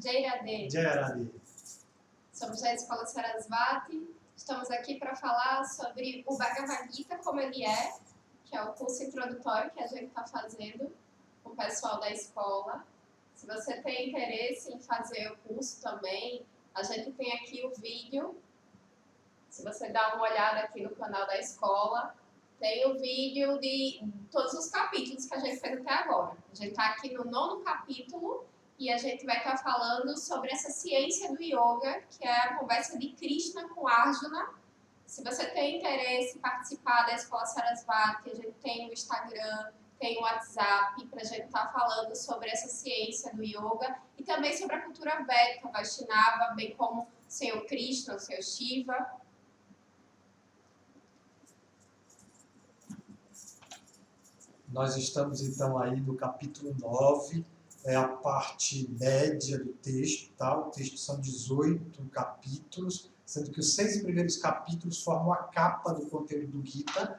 Jai Radhe. Jai Radhe. Somos da Escola Sarasvati. Estamos aqui para falar sobre o Bhagavad Gita como ele é, que é o curso introdutório que a gente está fazendo com o pessoal da escola. Se você tem interesse em fazer o curso também, a gente tem aqui o vídeo. Se você dá uma olhada aqui no canal da escola, tem o vídeo de todos os capítulos que a gente fez até agora. A gente está aqui no 9º capítulo e a gente vai estar falando sobre essa ciência do yoga, que é a conversa de Krishna com Arjuna. Se você tem interesse em participar da Escola Sarasvati, a gente tem o Instagram, tem o WhatsApp, para a gente estar falando sobre essa ciência do yoga e também sobre a cultura védica, Vaishnava, bem como o Senhor Krishna, o Senhor Shiva. Nós estamos então aí no capítulo 9, é a parte média do texto, tá? O texto são 18 capítulos, sendo que os 6 primeiros capítulos formam a capa do conteúdo do Gita,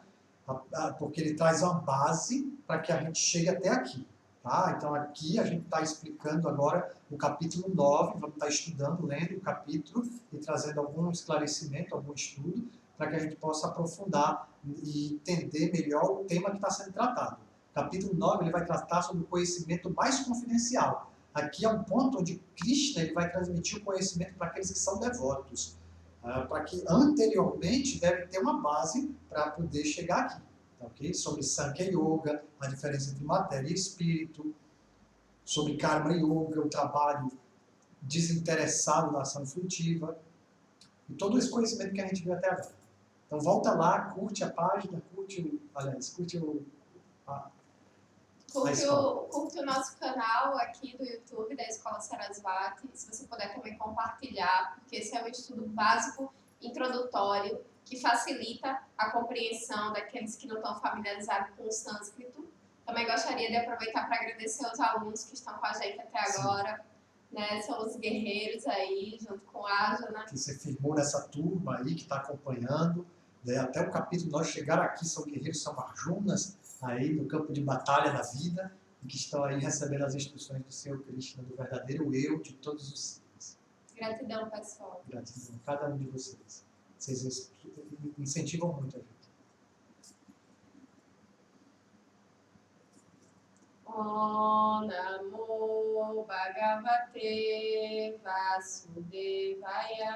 porque ele traz uma base para que a gente chegue até aqui, tá? Então aqui a gente está explicando agora o capítulo 9, vamos estar estudando, lendo o capítulo e trazendo algum esclarecimento, algum estudo, para que a gente possa aprofundar e entender melhor o tema que está sendo tratado. O capítulo 9 ele vai tratar sobre o conhecimento mais confidencial. Aqui é um ponto onde Krishna ele vai transmitir o conhecimento para aqueles que são devotos, para que anteriormente deve ter uma base para poder chegar aqui. Okay? Sobre Sankhya Yoga, a diferença entre matéria e espírito, sobre Karma Yoga, o trabalho desinteressado da ação frutiva, e todo esse conhecimento que a gente viu até agora. Então volta lá, curte a página, curte o nosso canal aqui do YouTube da Escola Sarasvati, se você puder também compartilhar, porque esse é um estudo básico, introdutório, que facilita a compreensão daqueles que não estão familiarizados com o sânscrito. Também gostaria de aproveitar para agradecer aos alunos que estão com a gente até agora. Né, são os guerreiros aí, junto com a Arjuna. Que você firmou nessa turma aí, que está acompanhando. Né, até o capítulo nós chegar aqui, são guerreiros, são Arjunas, aí no campo de batalha da vida, e que estão aí recebendo as instruções do Senhor Krishna, do verdadeiro eu de todos os seres. Gratidão, pessoal. Gratidão a cada um de vocês. Vocês incentivam muito a gente. Om Namo Bhagavate Vasudevaya.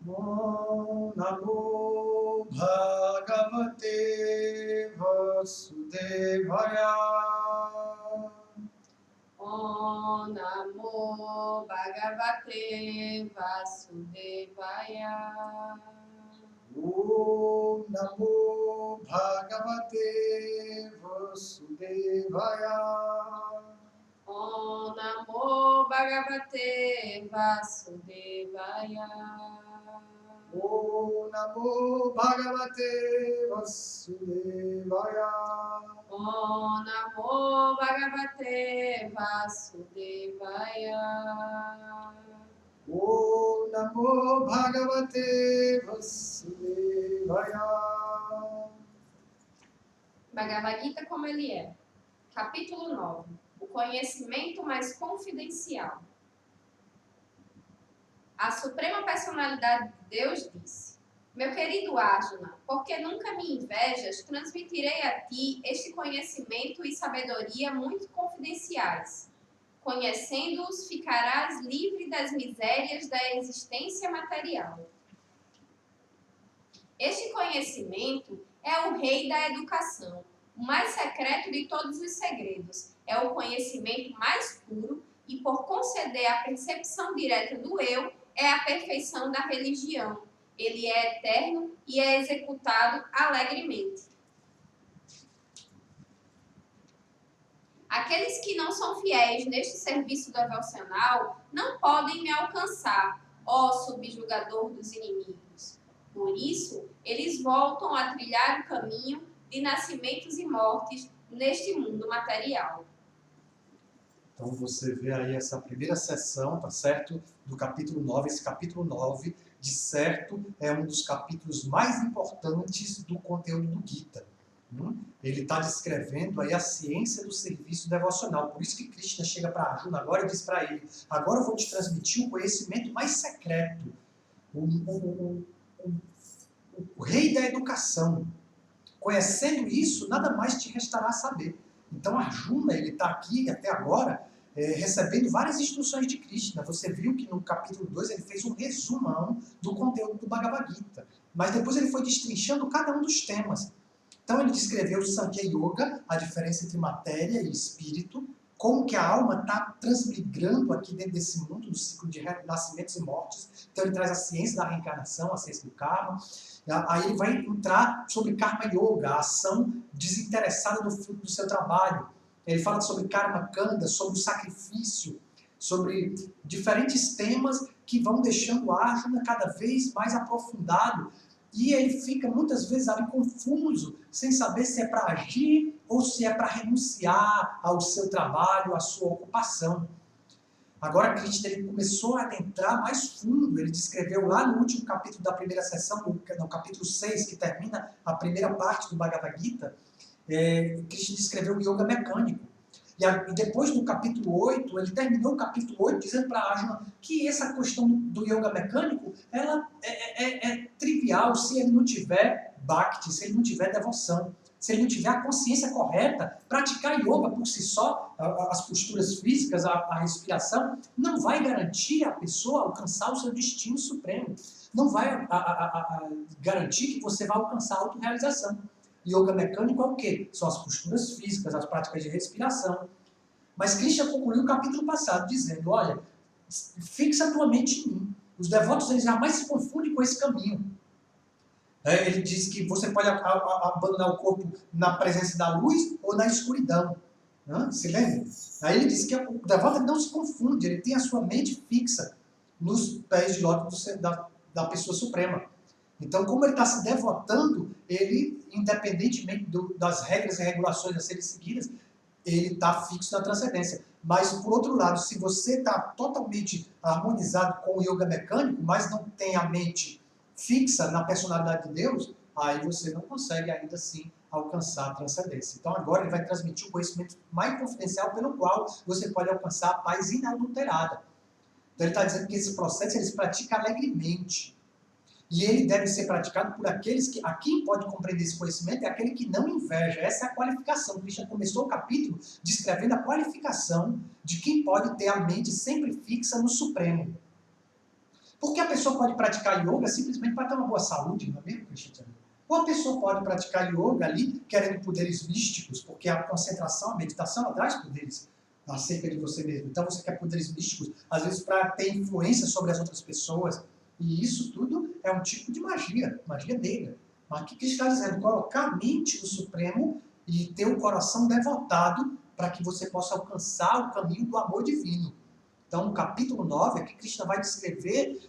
Om Namo Bhagavate Vasudevaya. Om Namo Bhagavate Vasudevaya. Om Namo Bhagavate Vasudevaya. Om Namo Bhagavate Vasudevaya. Om Namo Bhagavate Vasudevaya. Om Namo Bhagavate Vasudevaya. Om Namo Bhagavate Vasudevaya. Bhagavad Gita como ele é. Capítulo 9. O conhecimento mais confidencial. A Suprema Personalidade de Deus disse: Meu querido Arjuna, porque nunca me invejas, transmitirei a ti este conhecimento e sabedoria muito confidenciais. Conhecendo-os, ficarás livre das misérias da existência material. Este conhecimento é o rei da educação, o mais secreto de todos os segredos. É o conhecimento mais puro e, por conceder a percepção direta do eu, é a perfeição da religião. Ele é eterno e é executado alegremente. Aqueles que não são fiéis neste serviço devocional não podem me alcançar, ó subjugador dos inimigos. Por isso, eles voltam a trilhar o caminho de nascimentos e mortes neste mundo material. Então você vê aí essa primeira sessão, tá certo? Do capítulo 9. Esse capítulo 9, de certo, é um dos capítulos mais importantes do conteúdo do Gita. Ele está descrevendo aí a ciência do serviço devocional. Por isso que Krishna chega para Arjuna agora e diz para ele: agora eu vou te transmitir o conhecimento mais secreto, o rei da educação. Conhecendo isso, nada mais te restará saber. Então Arjuna, ele está aqui até agora recebendo várias instruções de Krishna. Você viu que no capítulo 2 ele fez um resumão do conteúdo do Bhagavad Gita. Mas depois ele foi destrinchando cada um dos temas. Então ele descreveu o Sankhya Yoga, a diferença entre matéria e espírito, como que a alma está transmigrando aqui dentro desse mundo, do ciclo de nascimentos e mortes. Então ele traz a ciência da reencarnação, a ciência do karma. Aí ele vai entrar sobre Karma Yoga, a ação desinteressada do fruto do seu trabalho. Ele fala sobre Karma Kanda, sobre o sacrifício, sobre diferentes temas que vão deixando o Arjuna cada vez mais aprofundado. E ele fica muitas vezes ali confuso, sem saber se é para agir ou se é para renunciar ao seu trabalho, à sua ocupação. Agora Krishna ele começou a adentrar mais fundo. Ele descreveu lá no último capítulo da primeira sessão, no capítulo 6, que termina a primeira parte do Bhagavad Gita, Krishna descreveu o yoga mecânico. E depois do capítulo 8, ele terminou o capítulo 8 dizendo para Arjuna que essa questão do yoga mecânico ela é trivial se ele não tiver bhakti, se ele não tiver devoção, se ele não tiver a consciência correta. Praticar yoga por si só, as posturas físicas, a respiração, não vai garantir a pessoa alcançar o seu destino supremo. Não vai garantir que você vai alcançar a autorrealização. Yoga mecânico é o quê? São as posturas físicas, as práticas de respiração. Mas Krishna concluiu o capítulo passado dizendo: olha, fixa a tua mente em mim. Os devotos eles jamais se confundem com esse caminho. Ele diz que você pode abandonar o corpo na presença da luz ou na escuridão. Se lembra? Aí ele diz que o devoto não se confunde, ele tem a sua mente fixa nos pés de lótus da pessoa suprema. Então, como ele está se devotando, ele, independentemente das regras e regulações a serem seguidas, ele está fixo na transcendência. Mas, por outro lado, se você está totalmente harmonizado com o yoga mecânico, mas não tem a mente fixa na personalidade de Deus, aí você não consegue ainda assim alcançar a transcendência. Então, agora ele vai transmitir o conhecimento mais confidencial pelo qual você pode alcançar a paz inadulterada. Então, ele está dizendo que esse processo ele se pratica alegremente. E ele deve ser praticado por aqueles que, a quem pode compreender esse conhecimento é aquele que não inveja. Essa é a qualificação. O Krishna começou o capítulo descrevendo a qualificação de quem pode ter a mente sempre fixa no Supremo. Porque a pessoa pode praticar yoga simplesmente para ter uma boa saúde, não é mesmo, Krishna? Ou a pessoa pode praticar yoga ali querendo poderes místicos, porque a concentração, a meditação, ela traz poderes acerca de você mesmo. Então você quer poderes místicos, às vezes para ter influência sobre as outras pessoas. E isso tudo é um tipo de magia negra. Mas o que Krishna está dizendo? Colocar a mente no Supremo e ter o coração devotado para que você possa alcançar o caminho do amor divino. Então, no capítulo 9, aqui Krishna vai descrever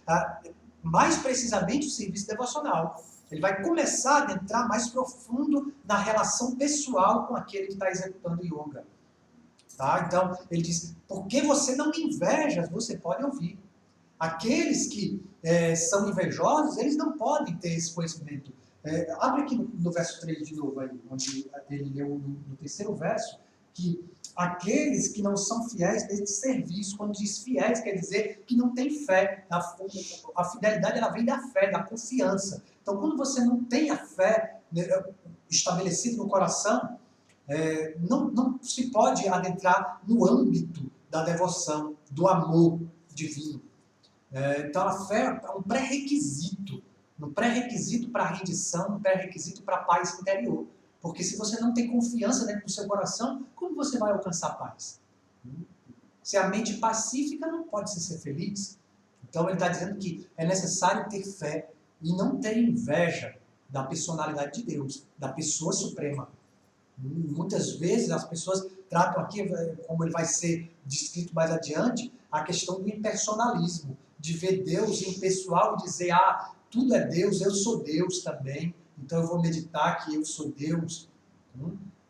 mais precisamente o serviço devocional. Ele vai começar a adentrar mais profundo na relação pessoal com aquele que está executando yoga. Tá? Então, ele diz, porque você não me inveja, você pode ouvir. Aqueles que são invejosos, eles não podem ter esse conhecimento. Abre aqui no verso 3 de novo, aí, onde ele leu no terceiro verso, que aqueles que não são fiéis nesse serviço, quando diz fiéis, quer dizer que não tem fé. A fidelidade ela vem da fé, da confiança. Então, quando você não tem a fé estabelecida no coração, não se pode adentrar no âmbito da devoção, do amor divino. Então a fé é um pré-requisito, para a rendição, um pré-requisito para a paz interior. Porque se você não tem confiança dentro do seu coração, como você vai alcançar paz? Se a mente pacífica não pode ser feliz. Então ele está dizendo que é necessário ter fé e não ter inveja da personalidade de Deus, da pessoa suprema. Muitas vezes as pessoas tratam aqui, como ele vai ser descrito mais adiante, a questão do impersonalismo, de ver Deus impessoal e dizer, tudo é Deus, eu sou Deus também, então eu vou meditar que eu sou Deus.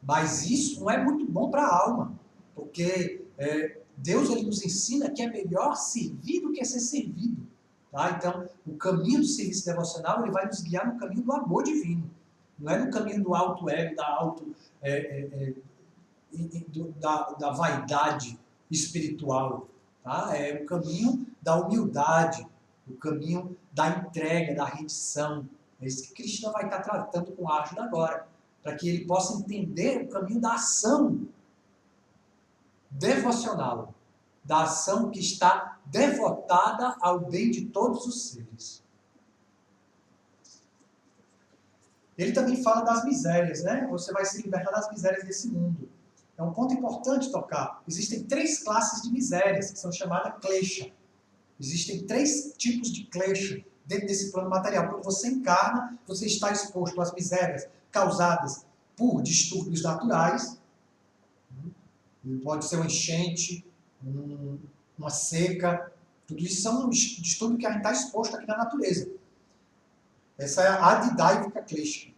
Mas isso não é muito bom para a alma, porque Deus ele nos ensina que é melhor servir do que ser servido. Tá? Então, o caminho do serviço devocional ele vai nos guiar no caminho do amor divino. Não é no caminho do alto ego, da vaidade espiritual. Tá? É o caminho da humildade, o caminho da entrega, da rendição. É isso que Krishna vai estar tratando com Arjuna agora, para que ele possa entender o caminho da ação devocional, da ação que está devotada ao bem de todos os seres. Ele também fala das misérias, né? Você vai se libertar das misérias desse mundo. É um ponto importante tocar. Existem 3 classes de misérias, que são chamadas klesha. Existem 3 tipos de klesha dentro desse plano material. Quando você encarna, você está exposto às misérias causadas por distúrbios naturais. Pode ser uma enchente, uma seca. Tudo isso são distúrbios que a gente está exposto aqui na natureza. Essa é a Adidaiva Klesha.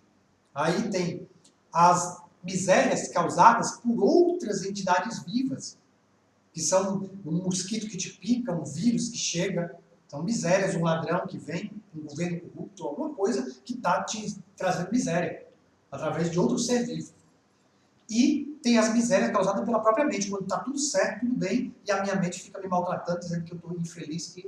Aí tem as misérias causadas por outras entidades vivas, que são um mosquito que te pica, um vírus que chega. São misérias, um ladrão que vem, um governo corrupto, alguma coisa que está te trazendo miséria, através de outro ser vivo. E tem as misérias causadas pela própria mente, quando está tudo certo, tudo bem, e a minha mente fica me maltratando, dizendo que eu estou infeliz, que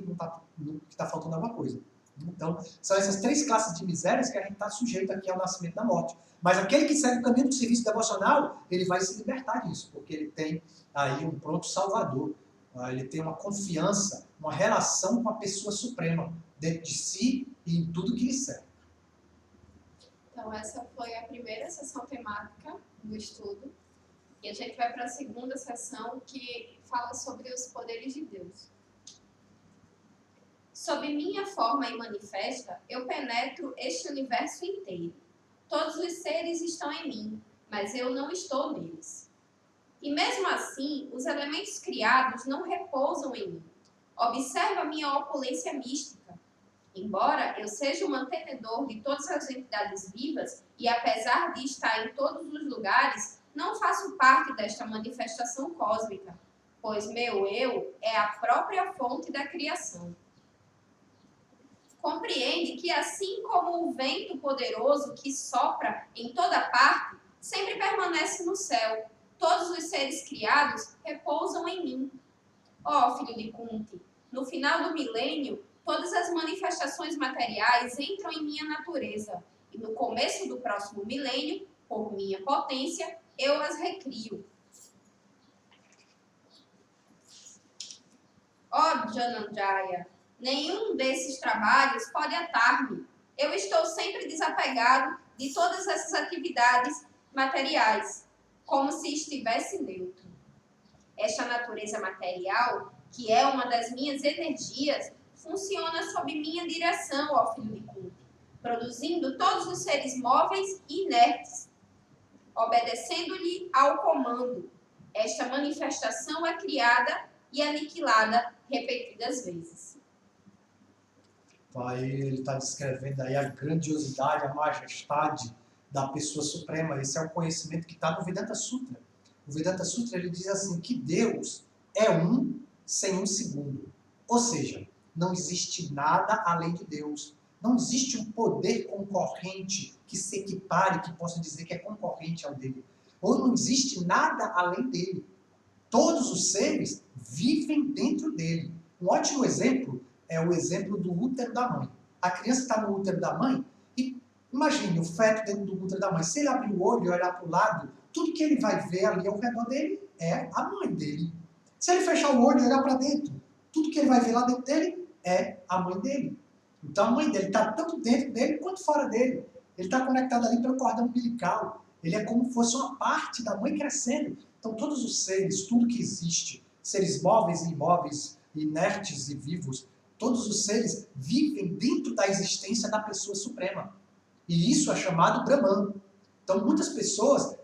está faltando alguma coisa. Então, são essas 3 classes de misérias que a gente está sujeito aqui ao nascimento e da morte. Mas aquele que segue o caminho do serviço devocional, ele vai se libertar disso, porque ele tem aí um pronto salvador. Ele tem uma confiança, uma relação com a pessoa suprema, dentro de si e em tudo que lhe serve. Então, essa foi a primeira sessão temática do estudo. E a gente vai para a segunda sessão, que fala sobre os poderes de Deus. Sob minha forma imanifesta, eu penetro este universo inteiro. Todos os seres estão em mim, mas eu não estou neles. E mesmo assim, os elementos criados não repousam em mim. Observa a minha opulência mística. Embora eu seja o mantenedor de todas as entidades vivas, e apesar de estar em todos os lugares, não faço parte desta manifestação cósmica, pois meu eu é a própria fonte da criação. Compreende que assim como o vento poderoso que sopra em toda parte, sempre permanece no céu, todos os seres criados repousam em mim. Ó filho de Kunti, no final do milênio, todas as manifestações materiais entram em minha natureza, e no começo do próximo milênio, por minha potência, eu as recrio. Ó Dhananjaya, nenhum desses trabalhos pode atar-me. Eu estou sempre desapegado de todas essas atividades materiais, como se estivesse neutro. Esta natureza material, que é uma das minhas energias, funciona sob minha direção, ó filho de Kunti, produzindo todos os seres móveis e inertes, obedecendo-lhe ao comando. Esta manifestação é criada e aniquilada repetidas vezes. Aí ele está descrevendo aí a grandiosidade, a majestade da pessoa suprema. Esse é o conhecimento que está no Vedanta Sutra. O Vedanta Sutra ele diz assim que Deus é um sem um segundo. Ou seja, não existe nada além de Deus. Não existe um poder concorrente que se equipare, que possa dizer que é concorrente ao dele. Ou não existe nada além dele. Todos os seres vivem dentro dele. Um ótimo exemplo é o exemplo do útero da mãe. A criança está no útero da mãe e imagine o feto dentro do útero da mãe. Se ele abrir o olho e olhar para o lado, tudo que ele vai ver ali ao redor dele é a mãe dele. Se ele fechar o olho e olhar para dentro, tudo que ele vai ver lá dentro dele é a mãe dele. Então a mãe dele está tanto dentro dele quanto fora dele. Ele está conectado ali pelo cordão umbilical. Ele é como se fosse uma parte da mãe crescendo. Então todos os seres, tudo que existe, seres móveis e imóveis, inertes e vivos, todos os seres vivem dentro da existência da pessoa suprema. E isso é chamado Brahman. Então muitas pessoas,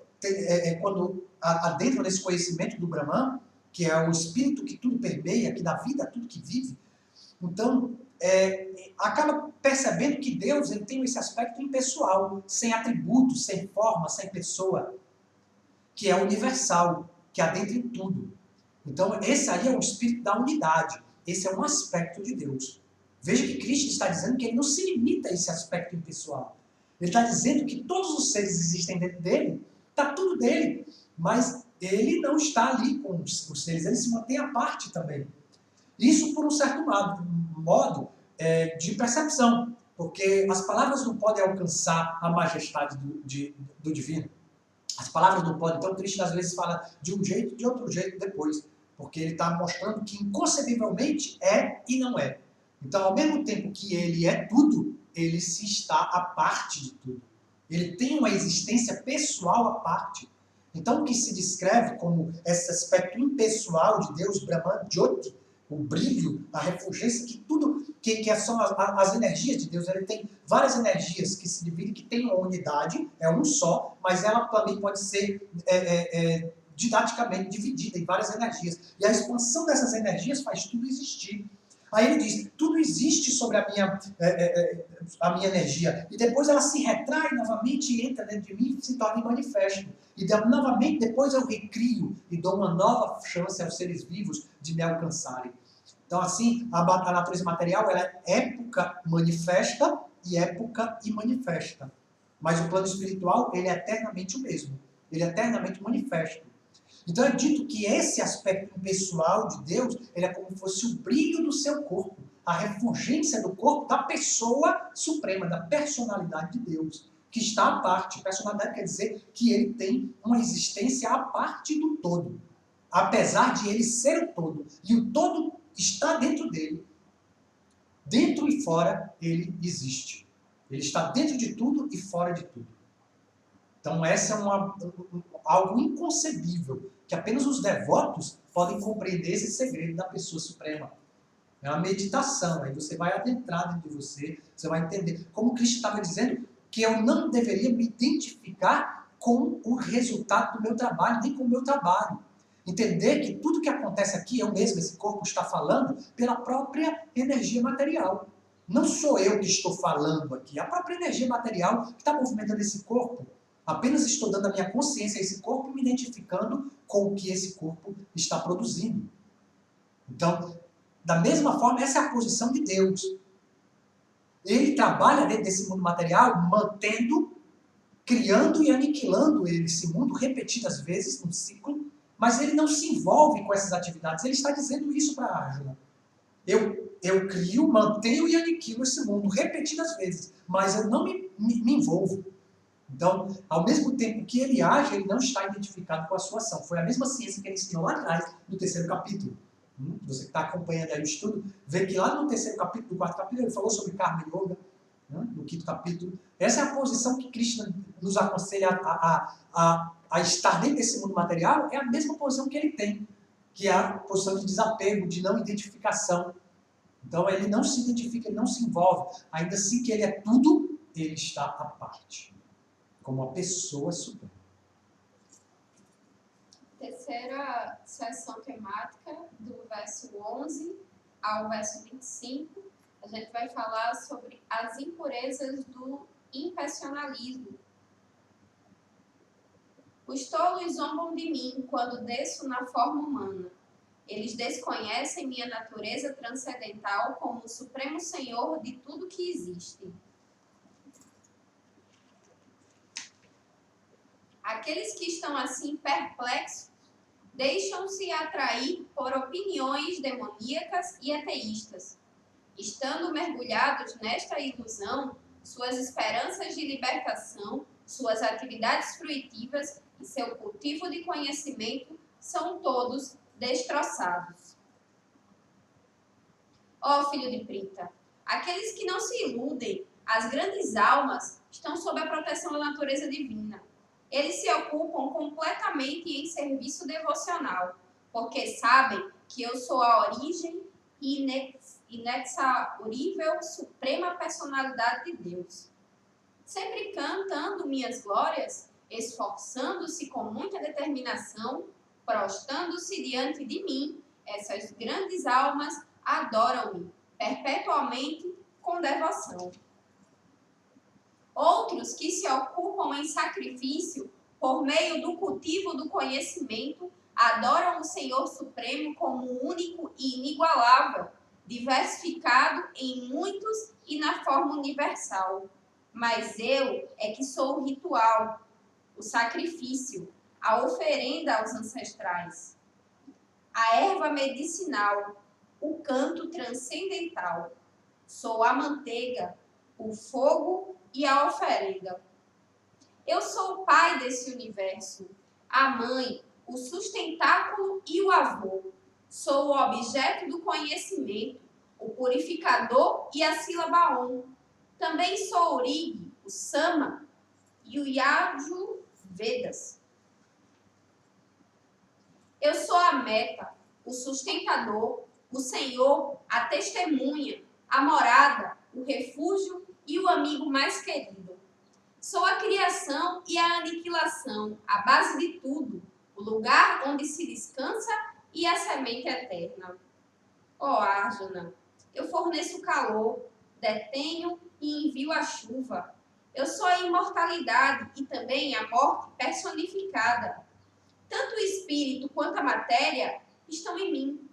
quando adentram nesse conhecimento do Brahman, que é o espírito que tudo permeia, que dá vida a tudo que vive, então acaba percebendo que Deus ele tem esse aspecto impessoal, sem atributos, sem forma, sem pessoa, que é universal, que adentra em tudo. Então esse aí é o espírito da unidade. Esse é um aspecto de Deus. Veja que Krishna está dizendo que ele não se limita a esse aspecto impessoal. Ele está dizendo que todos os seres existem dentro dele, está tudo dele, mas ele não está ali com os seres, ele se mantém à parte também. Isso por um certo modo de percepção, porque as palavras não podem alcançar a majestade do divino. As palavras não podem, então Cristo às vezes fala de um jeito e de outro jeito depois, porque ele está mostrando que inconcebivelmente é e não é. Então, ao mesmo tempo que ele é tudo, ele se está à parte de tudo. Ele tem uma existência pessoal à parte. Então, o que se descreve como esse aspecto impessoal de Deus, Brahman Jyoti, o brilho, a refulgência, que tudo, que são as energias de Deus, ele tem várias energias que se dividem, que tem uma unidade, é um só, mas ela também pode ser didaticamente dividida em várias energias. E a expansão dessas energias faz tudo existir. Aí ele diz, tudo existe sobre a minha energia. E depois ela se retrai novamente e entra dentro de mim e se torna manifesto. E novamente depois eu recrio e dou uma nova chance aos seres vivos de me alcançarem. Então assim, a natureza material ela é época manifesta e época imanifesta. Mas o plano espiritual ele é eternamente o mesmo. Ele é eternamente manifesto. Então é dito que esse aspecto pessoal de Deus, ele é como se fosse o brilho do seu corpo, a refulgência do corpo da pessoa suprema, da personalidade de Deus, que está à parte. Personalidade quer dizer que ele tem uma existência à parte do todo, apesar de ele ser o todo, e o todo está dentro dele. Dentro e fora ele existe. Ele está dentro de tudo e fora de tudo. Então essa é algo inconcebível, que apenas os devotos podem compreender esse segredo da pessoa suprema. É uma meditação, aí você vai adentrar dentro de você, você vai entender. Como Cristo estava dizendo, que eu não deveria me identificar com o resultado do meu trabalho, nem com o meu trabalho. Entender que tudo que acontece aqui, eu mesmo, esse corpo está falando pela própria energia material. Não sou eu que estou falando aqui, a própria energia material que está movimentando esse corpo. Apenas estou dando a minha consciência a esse corpo e me identificando com o que esse corpo está produzindo. Então, da mesma forma, essa é a posição de Deus. Ele trabalha dentro desse mundo material, mantendo, criando e aniquilando esse mundo repetidas vezes num ciclo, mas ele não se envolve com essas atividades. Ele está dizendo isso para Arjuna. Eu crio, mantenho e aniquilo esse mundo repetidas vezes, mas eu não me envolvo. Então, ao mesmo tempo que ele age, ele não está identificado com a sua ação. Foi a mesma ciência que ele ensinou lá atrás, no 3º capítulo. Você que está acompanhando aí o estudo, vê que lá no 3º capítulo, no 4º capítulo, ele falou sobre Karma Yoga, no 5º capítulo. Essa é a posição que Krishna nos aconselha a estar dentro desse mundo material, é a mesma posição que ele tem, que é a posição de desapego, de não identificação. Então, ele não se identifica, ele não se envolve. Ainda assim que ele é tudo, ele está à parte. Como a pessoa suprema. Terceira sessão temática, do verso 11 ao verso 25, a gente vai falar sobre as impurezas do impersonalismo. Os tolos zombam de mim quando desço na forma humana. Eles desconhecem minha natureza transcendental como o supremo senhor de tudo que existe. Aqueles que estão assim perplexos deixam-se atrair por opiniões demoníacas e ateístas. Estando mergulhados nesta ilusão, suas esperanças de libertação, suas atividades fruitivas e seu cultivo de conhecimento são todos destroçados. Ó filho de Prita, aqueles que não se iludem, as grandes almas, estão sob a proteção da natureza divina. Eles se ocupam completamente em serviço devocional, porque sabem que eu sou a origem inexaurível suprema personalidade de Deus. Sempre cantando minhas glórias, esforçando-se com muita determinação, prostrando-se diante de mim, essas grandes almas adoram-me perpetuamente com devoção. Outros que se ocupam em sacrifício por meio do cultivo do conhecimento adoram o Senhor Supremo como único e inigualável, diversificado em muitos e na forma universal. Mas eu é que sou o ritual, o sacrifício, a oferenda aos ancestrais, a erva medicinal, o canto transcendental. Sou a manteiga, o fogo e a oferenda. Eu sou o pai desse universo, a mãe, o sustentáculo e o avô. Sou o objeto do conhecimento, o purificador e a sílaba Om. Também sou o Rig, o Sama e o Yaju Vedas. Eu sou a meta, o sustentador, o Senhor, a testemunha, a morada, o refúgio e o amigo mais querido. Sou a criação e a aniquilação, a base de tudo, o lugar onde se descansa e a semente eterna. Ó Arjuna, eu forneço o calor, detenho e envio a chuva. Eu sou a imortalidade e também a morte personificada. Tanto o espírito quanto a matéria estão em mim.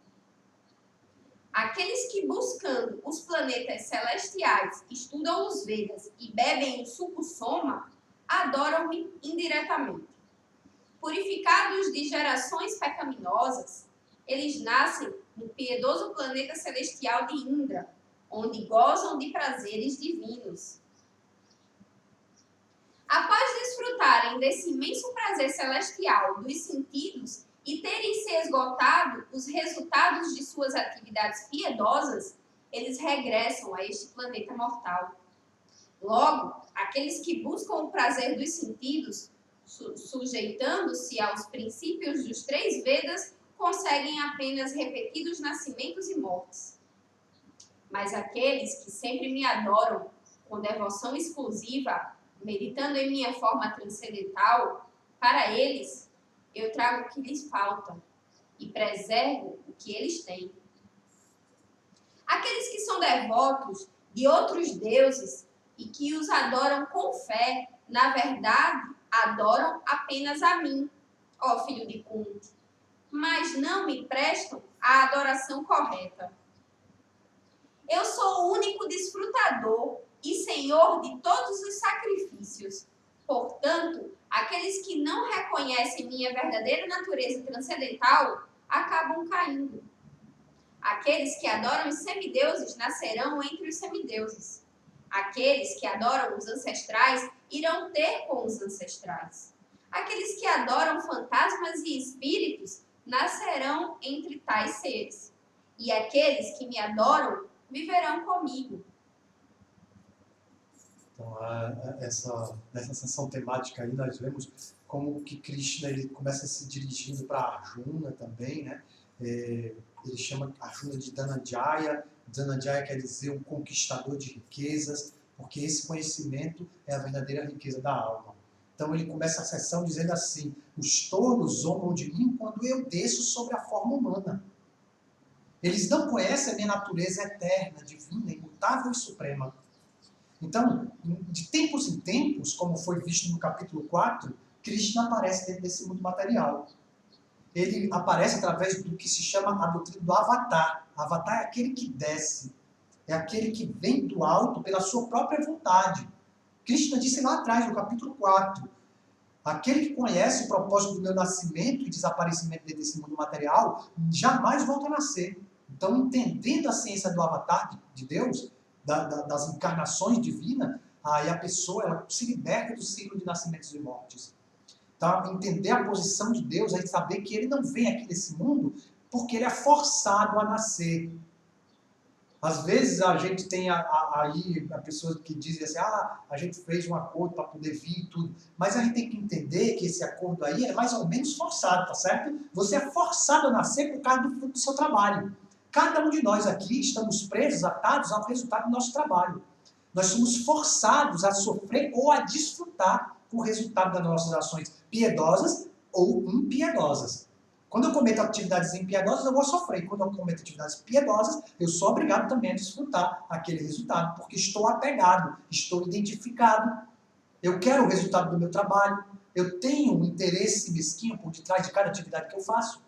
Aqueles que, buscando os planetas celestiais, estudam os Vedas e bebem o suco Soma, adoram-me indiretamente. Purificados de gerações pecaminosas, eles nascem no piedoso planeta celestial de Indra, onde gozam de prazeres divinos. Após desfrutarem desse imenso prazer celestial dos sentidos e terem se esgotado os resultados de suas atividades piedosas, eles regressam a este planeta mortal. Logo, aqueles que buscam o prazer dos sentidos, sujeitando-se aos princípios dos 3 Vedas, conseguem apenas repetidos nascimentos e mortes. Mas aqueles que sempre me adoram com devoção exclusiva, meditando em minha forma transcendental, para eles, eu trago o que lhes falta e preservo o que eles têm. Aqueles que são devotos de outros deuses e que os adoram com fé, na verdade, adoram apenas a mim, ó filho de Kunti, mas não me prestam a adoração correta. Eu sou o único desfrutador e senhor de todos os sacrifícios. Portanto, aqueles que não reconhecem minha verdadeira natureza transcendental acabam caindo. Aqueles que adoram os semideuses nascerão entre os semideuses. Aqueles que adoram os ancestrais irão ter com os ancestrais. Aqueles que adoram fantasmas e espíritos nascerão entre tais seres. E aqueles que me adoram viverão comigo. Então, nessa sessão temática aí, nós vemos como que Krishna ele começa se dirigindo para Arjuna também, né? Ele chama Arjuna de Dhananjaya. Dhananjaya quer dizer um conquistador de riquezas, porque esse conhecimento é a verdadeira riqueza da alma. Então ele começa a sessão dizendo assim: os tolos zombam de mim quando eu desço sobre a forma humana. Eles não conhecem a minha natureza eterna, divina, imutável e suprema. Então, de tempos em tempos, como foi visto no capítulo 4, Krishna aparece dentro desse mundo material. Ele aparece através do que se chama a doutrina do Avatar. Avatar é aquele que desce, é aquele que vem do alto pela sua própria vontade. Krishna disse lá atrás, no capítulo 4, aquele que conhece o propósito do meu nascimento e desaparecimento desse mundo material, jamais volta a nascer. Então, entendendo a ciência do Avatar de Deus, das encarnações divinas, aí a pessoa ela se liberta do ciclo de nascimentos e mortes. Tá? Entender a posição de Deus é saber que ele não vem aqui nesse mundo porque ele é forçado a nascer. Às vezes a gente tem aí pessoas que dizem assim, a gente fez um acordo para poder vir e tudo. Mas a gente tem que entender que esse acordo aí é mais ou menos forçado, tá certo? Você é forçado a nascer por causa do seu trabalho. Cada um de nós aqui estamos presos, atados ao resultado do nosso trabalho. Nós somos forçados a sofrer ou a desfrutar o resultado das nossas ações piedosas ou impiedosas. Quando eu cometo atividades impiedosas, eu vou sofrer. Quando eu cometo atividades piedosas, eu sou obrigado também a desfrutar aquele resultado, porque estou apegado, estou identificado. Eu quero o resultado do meu trabalho. Eu tenho um interesse mesquinho por detrás de cada atividade que eu faço.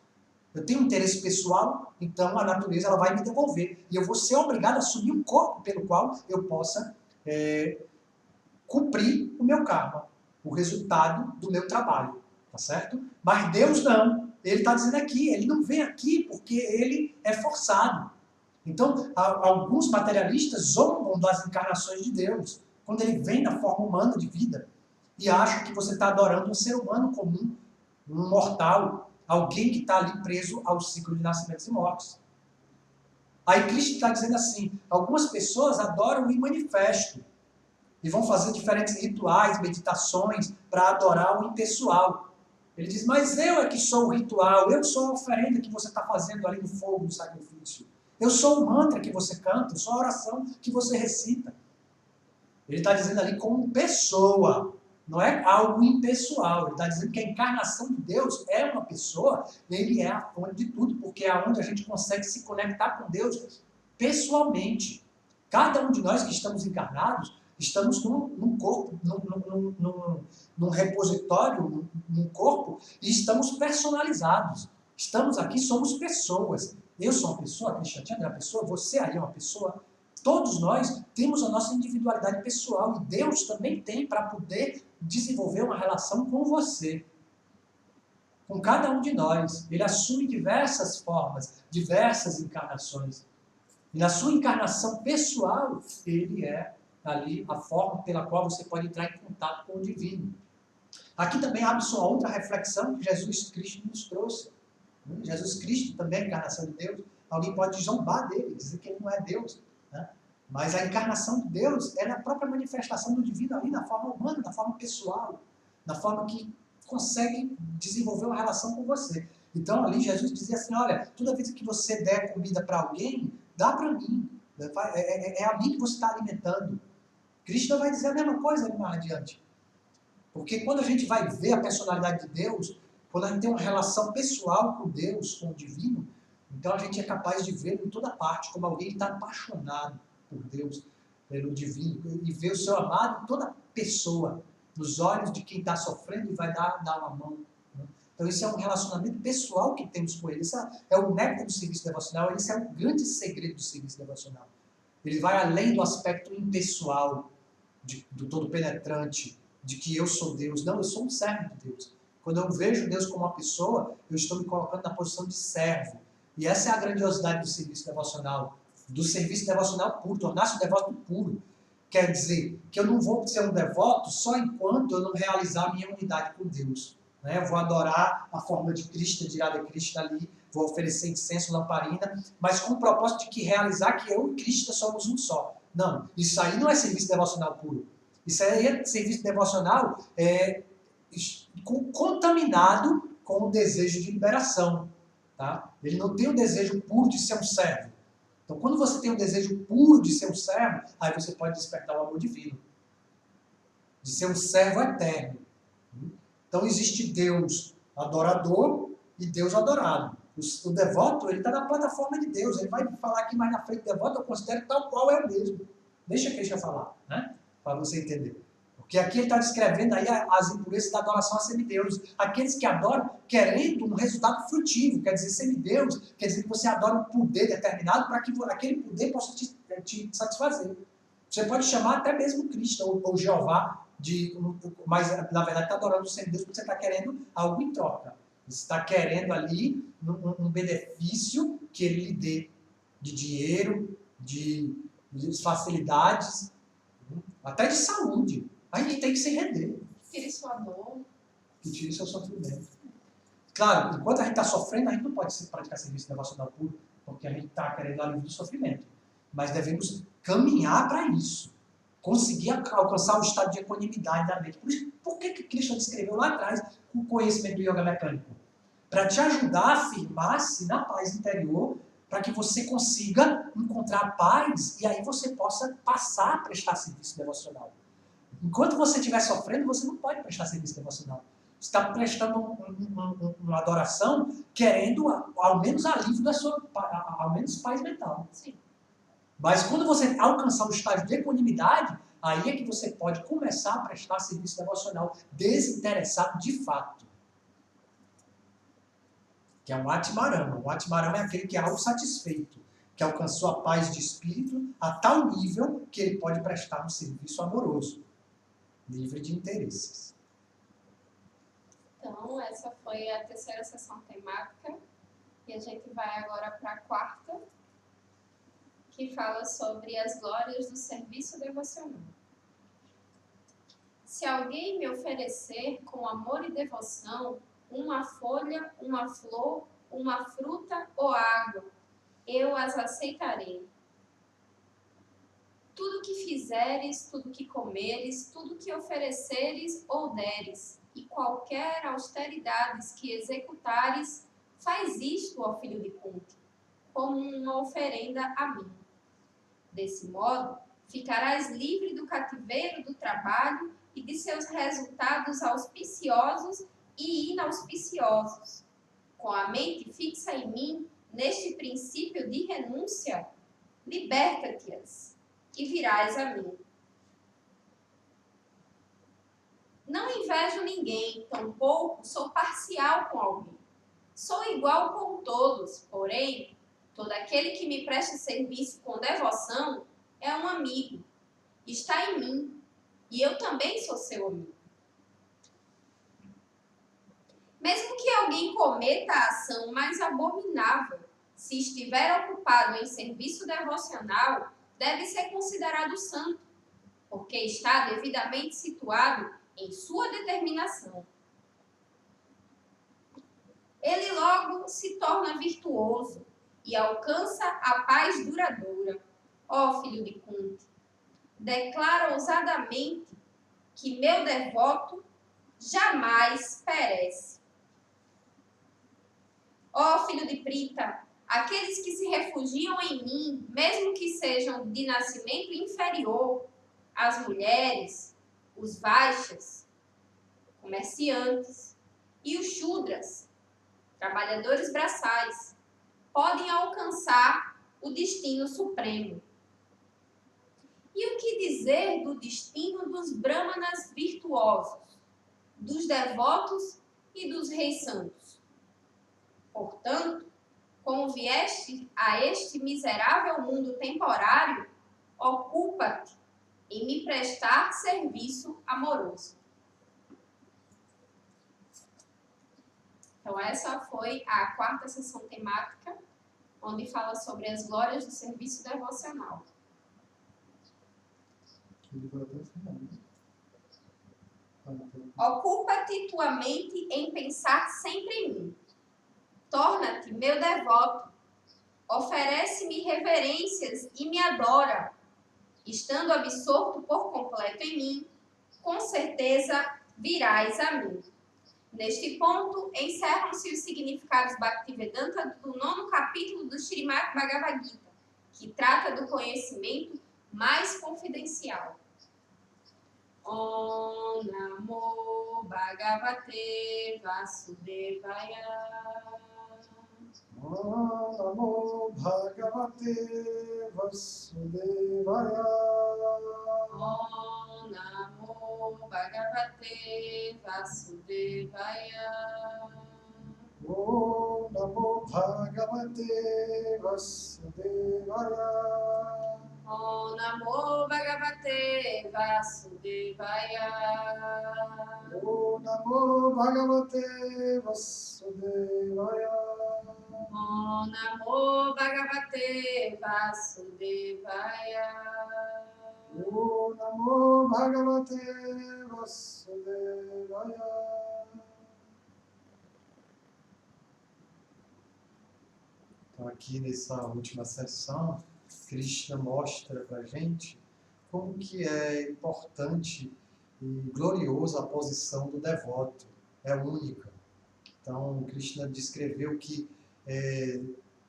Eu tenho um interesse pessoal, então a natureza ela vai me devolver. E eu vou ser obrigado a assumir um corpo pelo qual eu possa cumprir o meu karma, o resultado do meu trabalho, tá certo? Mas Deus não. Ele está dizendo aqui, ele não vem aqui porque ele é forçado. Então, alguns materialistas zombam das encarnações de Deus, quando ele vem na forma humana de vida, e acham que você está adorando um ser humano comum, um mortal, alguém que está ali preso ao ciclo de nascimentos e mortes. Aí Cristo está dizendo assim, algumas pessoas adoram o imanifesto, e vão fazer diferentes rituais, meditações, para adorar o impessoal. Ele diz, mas eu é que sou o ritual, eu sou a oferenda que você está fazendo ali no fogo do sacrifício. Eu sou o mantra que você canta, eu sou a oração que você recita. Ele está dizendo ali como pessoa, não é algo impessoal. Ele está dizendo que a encarnação de Deus é uma pessoa, ele é a fonte de tudo, porque é onde a gente consegue se conectar com Deus pessoalmente. Cada um de nós que estamos encarnados, estamos num corpo, num repositório, num corpo, e estamos personalizados. Estamos aqui, somos pessoas. Eu sou uma pessoa, Cristian Tiago é uma pessoa, você aí é uma pessoa. Todos nós temos a nossa individualidade pessoal e Deus também tem para poder desenvolver uma relação com você. Com cada um de nós. Ele assume diversas formas, diversas encarnações. E na sua encarnação pessoal, ele é ali a forma pela qual você pode entrar em contato com o divino. Aqui também abre-se uma outra reflexão que Jesus Cristo nos trouxe. Jesus Cristo também é a encarnação de Deus. Alguém pode zombar dele, dizer que ele não é Deus. Né? Mas a encarnação de Deus é a própria manifestação do divino ali na forma humana, na forma pessoal, na forma que consegue desenvolver uma relação com você. Então ali Jesus dizia assim, olha, toda vez que você der comida para alguém, dá para mim. É a mim que você está alimentando. Cristo vai dizer a mesma coisa ali mais adiante. Porque quando a gente vai ver a personalidade de Deus, quando a gente tem uma relação pessoal com Deus, com o divino, então a gente é capaz de ver em toda parte como alguém está apaixonado por Deus, pelo divino, e ver o seu amado em toda pessoa, nos olhos de quem está sofrendo e vai dar uma mão. Né? Então esse é um relacionamento pessoal que temos com ele. Esse é o método do serviço devocional, esse é o grande segredo do serviço devocional. Ele vai além do aspecto impessoal, do todo penetrante, de que eu sou Deus. Não, eu sou um servo de Deus. Quando eu vejo Deus como uma pessoa, eu estou me colocando na posição de servo. E essa é a grandiosidade do serviço devocional puro, tornar-se um devoto puro. Quer dizer que eu não vou ser um devoto só enquanto eu não realizar a minha unidade com Deus. Né? Eu vou adorar a forma de Cristo, de Radha Krishna ali, vou oferecer incenso, lamparina, mas com o propósito de que realizar que eu e Cristo somos um só. Não, isso aí não é serviço devocional puro. Isso aí é serviço devocional contaminado com o desejo de liberação. Tá? Ele não tem o desejo puro de ser um servo. Então, quando você tem o desejo puro de ser um servo, aí você pode despertar o amor divino. De ser um servo eterno. Então, existe Deus adorador e Deus adorado. O devoto, ele está na plataforma de Deus. Ele vai falar aqui mais na frente, devoto, eu considero tal qual é o mesmo. Deixa que eu falar, né? Para você entender. Porque aqui ele está descrevendo aí as impurezas da adoração a semideuses. Aqueles que adoram querendo um resultado frutivo, quer dizer, semideus, quer dizer que você adora um poder determinado para que aquele poder possa te satisfazer. Você pode chamar até mesmo Cristo ou Jeová, mas na verdade está adorando o semideus porque você está querendo algo em troca. Você está querendo ali um benefício que ele lhe dê de dinheiro, de facilidades, até de saúde. A gente tem que se render. Que tire sua dor. Que tire seu sofrimento. Claro, enquanto a gente está sofrendo, a gente não pode praticar serviço devocional puro, porque a gente está querendo alívio do sofrimento. Mas devemos caminhar para isso. Conseguir alcançar o estado de equanimidade da mente. Por que Cristo descreveu lá atrás o conhecimento do yoga mecânico? Para te ajudar a firmar-se na paz interior, para que você consiga encontrar paz e aí você possa passar a prestar serviço devocional. Enquanto você estiver sofrendo, você não pode prestar serviço devocional. Você está prestando uma adoração querendo ao menos alívio da sua, ao menos paz mental. Sim. Mas quando você alcançar o estágio de equanimidade, aí é que você pode começar a prestar serviço devocional desinteressado de fato. Que é um Atmarama. O Atmarama é aquele que é autossatisfeito, que alcançou a paz de espírito a tal nível que ele pode prestar um serviço amoroso. livre de interesses. Então, essa foi a terceira sessão temática. E a gente vai agora para a quarta, que fala sobre as glórias do serviço devocional. Se alguém me oferecer com amor e devoção uma folha, uma flor, uma fruta ou água, eu as aceitarei. Tudo que fizeres, tudo que comeres, tudo que ofereceres ou deres, e qualquer austeridades que executares, faz isto, ó filho de Cunti, como uma oferenda a mim. Desse modo, ficarás livre do cativeiro do trabalho e de seus resultados auspiciosos e inauspiciosos. Com a mente fixa em mim, neste princípio de renúncia, liberta-te-as e virás a mim. Não invejo ninguém, tampouco sou parcial com alguém. Sou igual com todos, porém, todo aquele que me presta serviço com devoção é um amigo, está em mim, e eu também sou seu amigo. Mesmo que alguém cometa a ação mais abominável, se estiver ocupado em serviço devocional, deve ser considerado santo, porque está devidamente situado em sua determinação. Ele logo se torna virtuoso e alcança a paz duradoura. Ó filho de Cunti, declaro ousadamente que meu devoto jamais perece. Ó filho de Prita, aqueles que se refugiam em mim, mesmo que sejam de nascimento inferior, as mulheres, os vaixas, comerciantes e os shudras, trabalhadores braçais, podem alcançar o destino supremo. E o que dizer do destino dos brahmanas virtuosos, dos devotos e dos reis santos? Portanto, como vieste a este miserável mundo temporário, ocupa-te em me prestar serviço amoroso. Então, essa foi a quarta sessão temática, onde fala sobre as glórias do serviço devocional. Ocupa-te tua mente em pensar sempre em mim. Torna-te meu devoto. Oferece-me reverências e me adora. Estando absorto por completo em mim, com certeza virás a mim. Neste ponto, encerram-se os significados Bhaktivedanta do 9º capítulo do Srimad Bhagavad Gita, que trata do conhecimento mais confidencial. Om Namo Bhagavate Vasudevaya. Om Namo Bhagavate Vasudevaya. Om Namo Bhagavate Vasudevaya. Om Namo Bhagavate Vasudevaya. Om Namo Bhagavate Vasudevaya. Om Namo Bhagavate Vasudevaya. Om Namo Bhagavate Vasudevaya. Om Namo Bhagavate Vasudevaya. Então, aqui nessa última sessão, Krishna mostra para a gente como que é importante e gloriosa a posição do devoto, é única. Então, Krishna descreveu que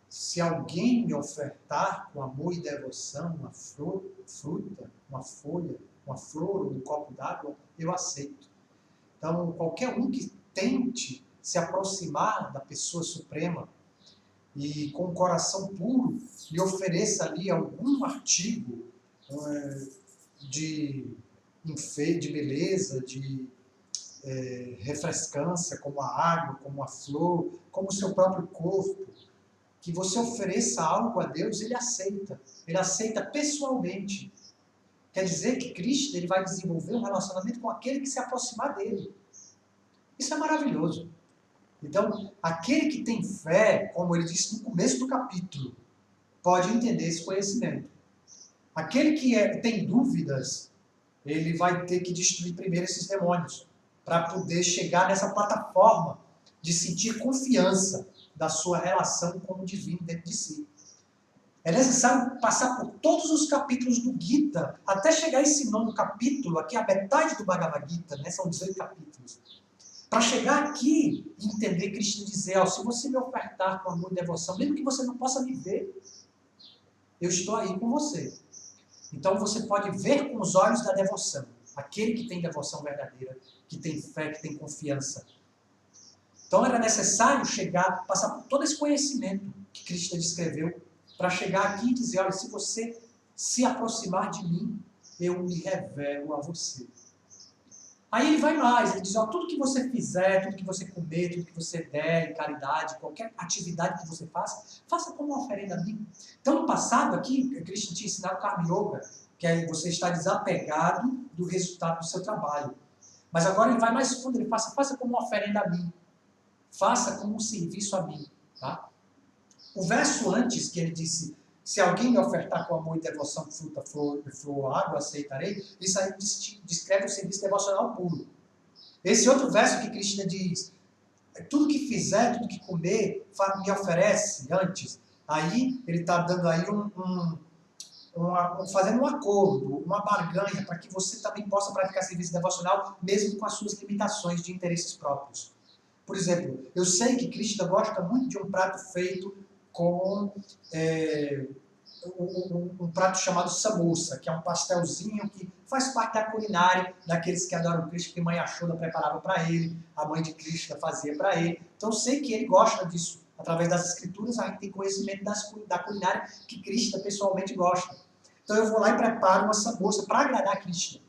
se alguém me ofertar com amor e devoção uma fruta, uma folha, uma flor ou um copo d'água, eu aceito. Então, qualquer um que tente se aproximar da pessoa suprema e com o coração puro lhe ofereça ali algum artigo de enfeite, de beleza, de refrescância, como a água, como a flor, como o seu próprio corpo, que você ofereça algo a Deus, Ele aceita pessoalmente. Quer dizer que Krishna ele vai desenvolver um relacionamento com aquele que se aproximar dele. Isso é maravilhoso. Então, aquele que tem fé, como ele disse no começo do capítulo, pode entender esse conhecimento. Aquele que tem dúvidas, ele vai ter que destruir primeiro esses demônios, para poder chegar nessa plataforma de sentir confiança da sua relação com o divino dentro de si. É necessário passar por todos os capítulos do Gita, até chegar a esse 9º capítulo, aqui a metade do Bhagavad Gita, né? São 18 capítulos. Para chegar aqui e entender Krishna dizer, se você me ofertar com amor e devoção, mesmo que você não possa me ver, eu estou aí com você. Então você pode ver com os olhos da devoção. Aquele que tem devoção verdadeira, que tem fé, que tem confiança. Então era necessário chegar, passar por todo esse conhecimento que Krishna descreveu, para chegar aqui e dizer, olha, se você se aproximar de mim, eu me revelo a você. Aí ele vai mais, ele diz, tudo que você fizer, tudo que você comer, tudo que você der em caridade, qualquer atividade que você faça, faça como uma oferenda a mim. Então no passado aqui, Krishna tinha ensinado o Karma Yoga, que aí você está desapegado do resultado do seu trabalho. Mas agora ele vai mais fundo, ele faça como uma oferenda a mim. Faça como um serviço a mim. Tá? O verso antes, que ele disse, se alguém me ofertar com amor e devoção fruta, flor, água, aceitarei, isso aí descreve o serviço devocional puro. Esse outro verso que Krishna diz, tudo que fizer, tudo que comer, me oferece antes. Aí ele está dando aí fazendo um acordo, uma barganha, para que você também possa praticar serviço devocional, mesmo com as suas limitações de interesses próprios. Por exemplo, eu sei que Krishna gosta muito de um prato feito com um prato chamado samosa, que é um pastelzinho que faz parte da culinária daqueles que adoram Krishna, que mãe Yashoda preparava para ele, a mãe de Krishna fazia para ele. Então eu sei que ele gosta disso. Através das escrituras a gente tem conhecimento da culinária que Krishna pessoalmente gosta. Então eu vou lá e preparo uma samosa para agradar a Krishna.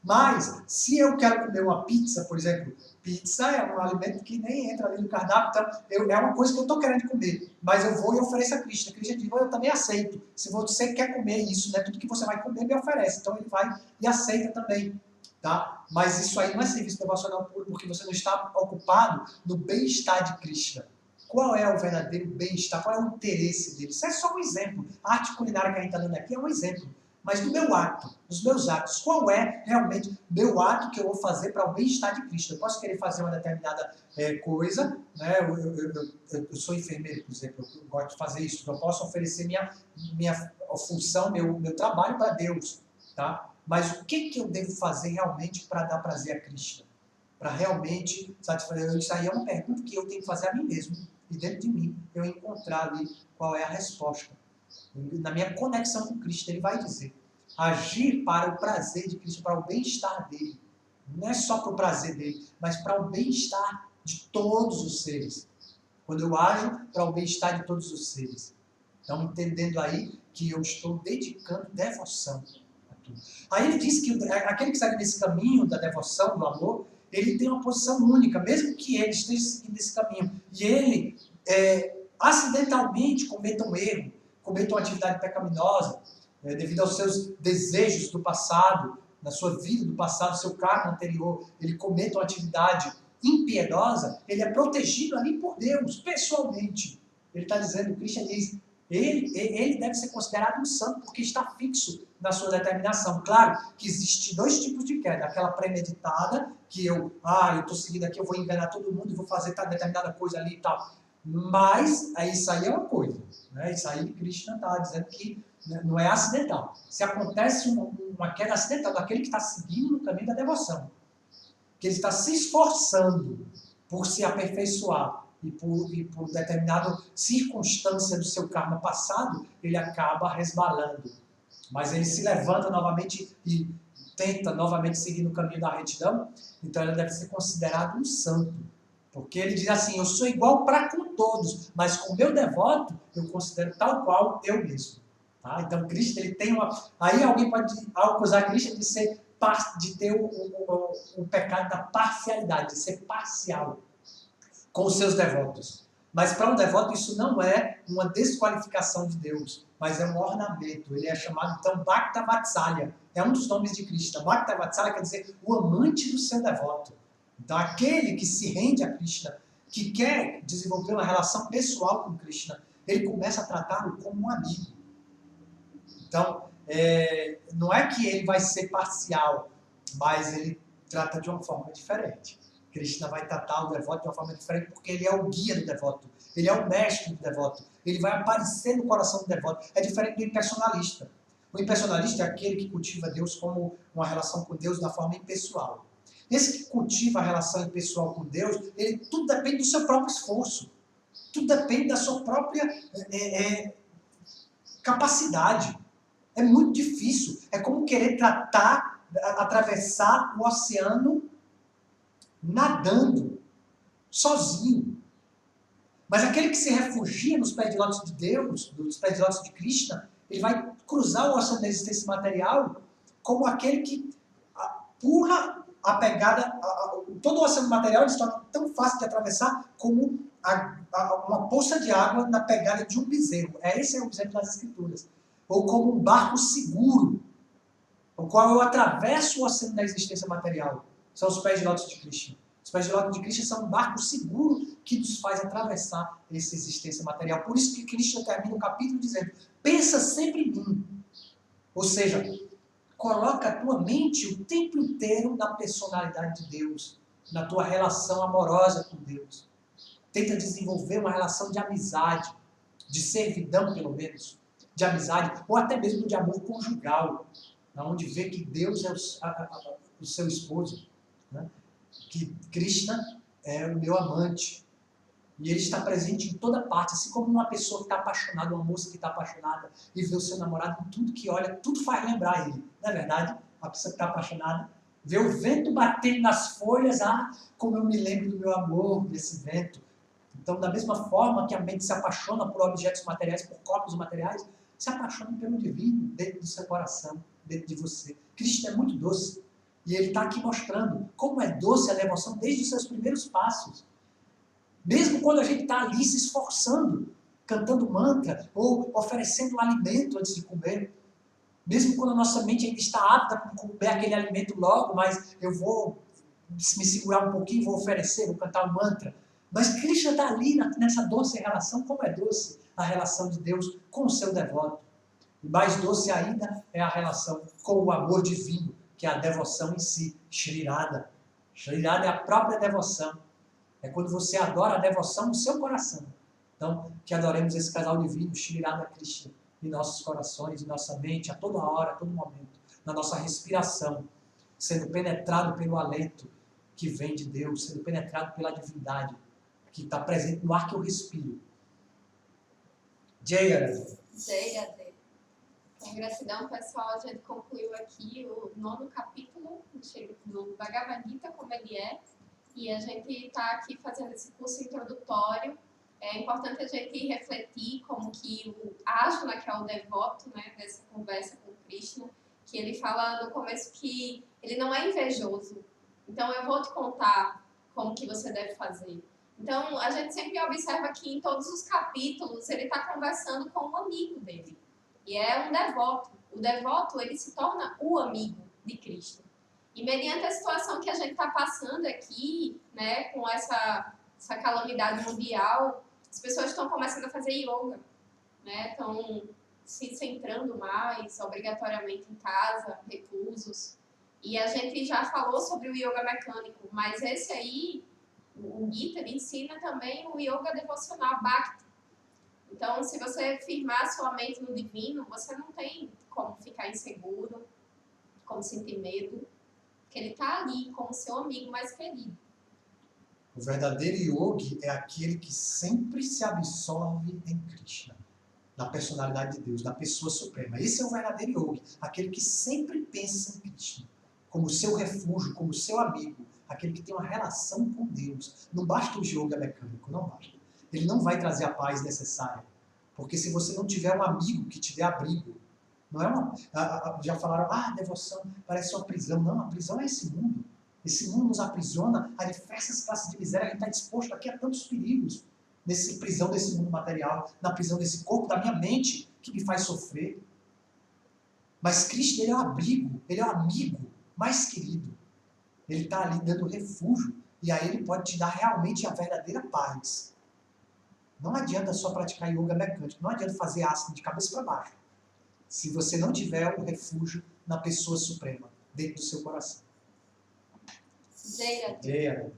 Mas, se eu quero comer uma pizza, por exemplo, pizza é um alimento que nem entra ali no cardápio, então é uma coisa que eu estou querendo comer, mas eu vou e ofereço a Krishna. Krishna diz, eu também aceito. Se você quer comer isso, né, tudo que você vai comer, me oferece. Então ele vai e aceita também. Tá? Mas isso aí não é serviço devocional puro, porque você não está ocupado no bem-estar de Krishna. Qual é o verdadeiro bem-estar? Qual é o interesse dele? Isso é só um exemplo. A arte culinária que a gente está dando aqui é um exemplo. Mas do meu ato, dos meus atos, qual é realmente o meu ato que eu vou fazer para o bem-estar de Cristo? Eu posso querer fazer uma determinada coisa, né? Eu sou enfermeiro, por exemplo, eu gosto de fazer isso, eu posso oferecer minha função, meu trabalho para Deus, tá? Mas o que eu devo fazer realmente para dar prazer a Cristo? Para realmente satisfazer? Isso aí é uma pergunta que eu tenho que fazer a mim mesmo, e dentro de mim eu encontrar ali qual é a resposta. Na minha conexão com Cristo, ele vai dizer, agir para o prazer de Cristo, para o bem-estar dele. Não é só para o prazer dele, mas para o bem-estar de todos os seres. Quando eu ajo para o bem-estar de todos os seres. Então, entendendo aí que eu estou dedicando devoção a tudo. Aí ele diz que aquele que segue nesse caminho da devoção, do amor, ele tem uma posição única, mesmo que ele esteja seguindo esse caminho. E ele, acidentalmente, cometa um erro, cometa uma atividade pecaminosa, devido aos seus desejos do passado, na sua vida do passado, seu karma anterior, ele cometa uma atividade impiedosa, ele é protegido ali por Deus, pessoalmente. Ele está dizendo, Krishna diz, ele deve ser considerado um santo, porque está fixo na sua determinação. Claro que existem dois tipos de queda, aquela premeditada, que eu estou seguindo aqui, eu vou enganar todo mundo, vou fazer determinada coisa ali e tal. Mas isso aí é uma coisa, né? Isso aí Krishna está dizendo que não é acidental. Se acontece uma queda acidental daquele que está seguindo no caminho da devoção, que ele está se esforçando por se aperfeiçoar e por determinada circunstância do seu karma passado, ele acaba resbalando. Mas ele se levanta novamente e tenta novamente seguir no caminho da retidão, então ele deve ser considerado um santo. Porque ele diz assim, eu sou igual para com todos, mas com o meu devoto, eu considero tal qual eu mesmo. Tá? Então, Krishna, ele tem uma... Aí alguém pode acusar Krishna de ter o pecado da parcialidade, de ser parcial com os seus devotos. Mas para um devoto isso não é uma desqualificação de Deus, mas é um ornamento. Ele é chamado, então, Bhakta Vatsalya. É um dos nomes de Krishna. Bhakta Vatsalya quer dizer o amante do seu devoto. Então, aquele que se rende a Krishna, que quer desenvolver uma relação pessoal com Krishna, ele começa a tratá-lo como um amigo. Então, não é que ele vai ser parcial, mas ele trata de uma forma diferente. Krishna vai tratar o devoto de uma forma diferente porque ele é o guia do devoto, ele é o mestre do devoto, ele vai aparecer no coração do devoto. É diferente do impersonalista. O impersonalista é aquele que cultiva Deus como uma relação com Deus da forma impessoal. Esse que cultiva a relação impessoal com Deus, tudo depende do seu próprio esforço, tudo depende da sua própria capacidade. É muito difícil. É como querer atravessar o oceano nadando, sozinho. Mas aquele que se refugia nos pés de lótus de Deus, nos pés de lótus de Krishna, ele vai cruzar o oceano da existência material como aquele que pula a pegada, todo o oceano material ele se torna tão fácil de atravessar como uma poça de água na pegada de um bezerro. Esse é o exemplo das Escrituras. Ou como um barco seguro, o qual eu atravesso o oceano da existência material. São os pés de lótus de Krishna. Os pés de lótus de Krishna são um barco seguro que nos faz atravessar essa existência material. Por isso que Krishna termina o capítulo dizendo: pensa sempre em mim. Ou seja, coloca a tua mente o tempo inteiro na personalidade de Deus, na tua relação amorosa com Deus. Tenta desenvolver uma relação de amizade, de servidão pelo menos, de amizade, ou até mesmo de amor conjugal, onde vê que Deus é o seu esposo, né? Que Krishna é o meu amante. E ele está presente em toda parte, assim como uma pessoa que está apaixonada, uma moça que está apaixonada, e vê o seu namorado em tudo que olha, tudo faz lembrar ele. Não é verdade? A pessoa que está apaixonada, vê o vento batendo nas folhas, como eu me lembro do meu amor, desse vento. Então, da mesma forma que a mente se apaixona por objetos materiais, por corpos materiais, se apaixona pelo divino dentro do seu coração, dentro de você. Krishna é muito doce. E ele está aqui mostrando como é doce a devoção desde os seus primeiros passos. Mesmo quando a gente está ali se esforçando, cantando mantra, ou oferecendo um alimento antes de comer. Mesmo quando a nossa mente ainda está apta para comer aquele alimento logo, mas eu vou me segurar um pouquinho, vou oferecer, vou cantar um mantra. Mas Krishna está ali nessa doce relação, como é doce a relação de Deus com o seu devoto. E mais doce ainda é a relação com o amor divino, que é a devoção em si, Shri Radha. Shri Radha é a própria devoção. É quando você adora a devoção no seu coração. Então, que adoremos esse casal divino, Shri Radha Krishna, em nossos corações, em nossa mente, a toda hora, a todo momento, na nossa respiração, sendo penetrado pelo alento que vem de Deus, sendo penetrado pela divindade, que está presente no ar que eu respiro. Jai Radha. Jai Radha. Com gratidão, pessoal, a gente concluiu aqui o 9º capítulo do Bhagavad Gita, como ele é, e a gente está aqui fazendo esse curso introdutório. É importante a gente refletir como que o Arjuna, que é o devoto, né, dessa conversa com Krishna, que ele fala no começo que ele não é invejoso. Então, eu vou te contar como que você deve fazer. Então, a gente sempre observa que em todos os capítulos ele está conversando com um amigo dele. E é um devoto. O devoto, ele se torna o amigo de Krishna. E mediante a situação que a gente está passando aqui, né, com essa calamidade mundial, as pessoas estão começando a fazer yoga, né, estão se centrando mais, obrigatoriamente em casa, reclusos. E a gente já falou sobre o yoga mecânico, mas esse aí, o Gita, ele ensina também o yoga devocional Bhakti. Então, se você firmar sua mente no divino, você não tem como ficar inseguro, como sentir medo, porque ele está ali como seu amigo mais querido. O verdadeiro yogi é aquele que sempre se absorve em Krishna, na personalidade de Deus, na pessoa suprema. Esse é o verdadeiro yogi, aquele que sempre pensa em Krishna, como seu refúgio, como seu amigo, aquele que tem uma relação com Deus. Não basta o yoga mecânico, não basta. Ele não vai trazer a paz necessária. Porque se você não tiver um amigo que te dê abrigo, não é uma... Já falaram, devoção parece uma prisão. Não, a prisão é esse mundo. Esse mundo nos aprisiona a diversas classes de miséria. A gente está exposto aqui a tantos perigos. nessa prisão desse mundo material, na prisão desse corpo, da minha mente, que me faz sofrer. Mas Cristo, ele é o abrigo, ele é o amigo mais querido. Ele está ali dando refúgio, e aí ele pode te dar realmente a verdadeira paz. Não adianta só praticar yoga mecânico, não adianta fazer asana de cabeça para baixo, se você não tiver o refúgio na pessoa suprema, dentro do seu coração. Jaya. Jaya.